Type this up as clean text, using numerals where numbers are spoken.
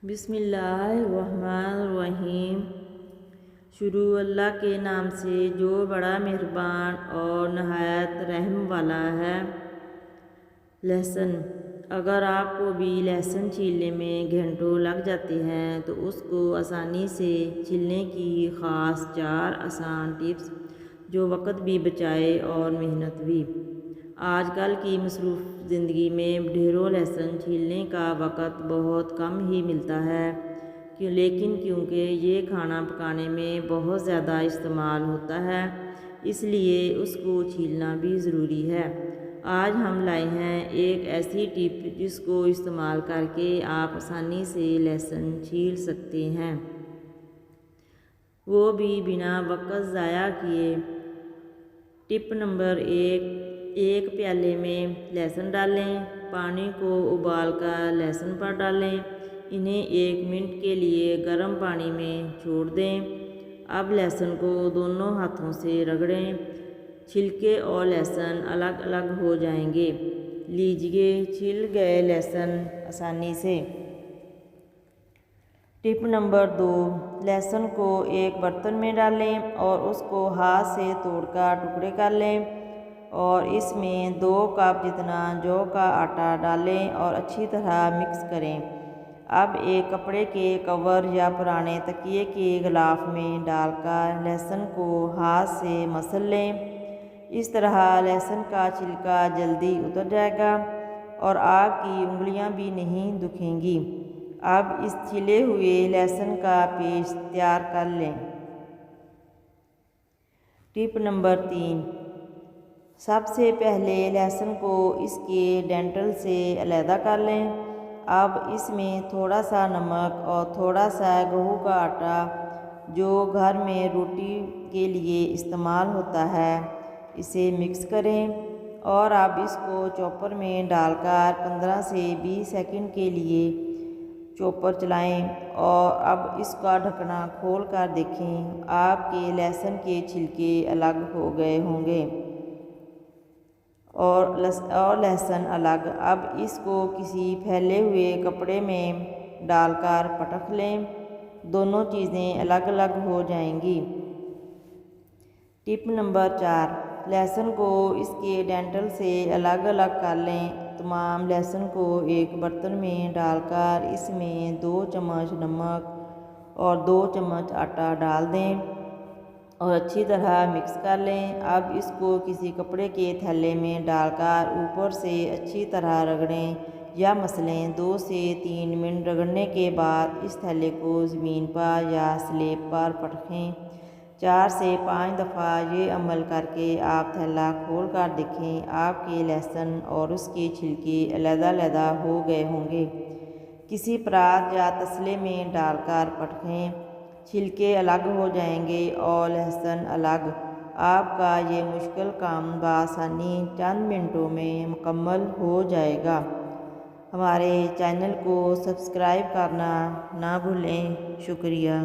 बिस्मिल्लाहिर्रहमानिर्रहीम। शुरू अल्लाह के नाम से जो बड़ा मेहरबान और नहायत रहम वाला है। लहसुन। अगर आपको भी लहसुन छीलने में घंटों लग जाते हैं तो उसको आसानी से छीलने की ख़ास 4 आसान टिप्स जो वक़्त भी बचाए और मेहनत भी। आजकल की मसरूफ़ ज़िंदगी में ढेरों लहसुन छीलने का वक़्त बहुत कम ही मिलता है लेकिन क्योंकि ये खाना पकाने में बहुत ज़्यादा इस्तेमाल होता है इसलिए उसको छीलना भी ज़रूरी है। आज हम लाए हैं एक ऐसी टिप जिसको इस्तेमाल करके आप आसानी से लहसुन छील सकते हैं, वो भी बिना वक़्त ज़ाया किए। टिप नंबर 1, एक प्याले में लहसुन डालें। पानी को उबाल कर लहसुन पर डालें। इन्हें 1 मिनट के लिए गर्म पानी में छोड़ दें। अब लहसुन को दोनों हाथों से रगड़ें। छिलके और लहसुन अलग अलग हो जाएंगे। लीजिए छिल गए लहसुन आसानी से। टिप नंबर 2, लहसुन को एक बर्तन में डालें और उसको हाथ से तोड़कर टुकड़े कर लें और इसमें 2 कप जितना जौ का आटा डालें और अच्छी तरह मिक्स करें। अब एक कपड़े के कवर या पुराने तकिए के गिलाफ में डालकर लहसुन को हाथ से मसल लें। इस तरह लहसुन का छिलका जल्दी उतर जाएगा और आपकी उंगलियां भी नहीं दुखेंगी। अब इस छिले हुए लहसुन का पेस्ट तैयार कर लें। टिप नंबर 3, सबसे पहले लहसुन को इसके डंठल से अलग कर लें। अब इसमें थोड़ा सा नमक और थोड़ा सा गेहूं का आटा जो घर में रोटी के लिए इस्तेमाल होता है इसे मिक्स करें और अब इसको चॉपर में डालकर 15 से 20 सेकंड के लिए चॉपर चलाएं और अब इसका ढकना खोल कर देखें। आपके लहसुन के छिलके अलग हो गए होंगे और लहसुन अलग। अब इसको किसी फैले हुए कपड़े में डालकर पटक लें। दोनों चीज़ें अलग अलग हो जाएंगी। टिप नंबर 4, लहसुन को इसके डंठल से अलग अलग कर लें। तमाम लहसुन को एक बर्तन में डालकर इसमें 2 चम्मच नमक और 2 चम्मच आटा डाल दें और अच्छी तरह मिक्स कर लें। अब इसको किसी कपड़े के थैले में डालकर ऊपर से अच्छी तरह रगड़ें या मसलें। 2 से 3 मिनट रगड़ने के बाद इस थैले को ज़मीन पर या स्लैब पर पटकें। 4 से 5 दफ़ा ये अमल करके आप थैला खोल कर देखें। आपके लहसुन और उसके छिलके अलग-अलग हो गए होंगे। किसी परात या तसले में डालकर पटकें, छिलके अलग हो जाएंगे और लहसुन अलग। आपका ये मुश्किल काम बआसानी चंद मिनटों में मुकम्मल हो जाएगा। हमारे चैनल को सब्सक्राइब करना ना भूलें। शुक्रिया।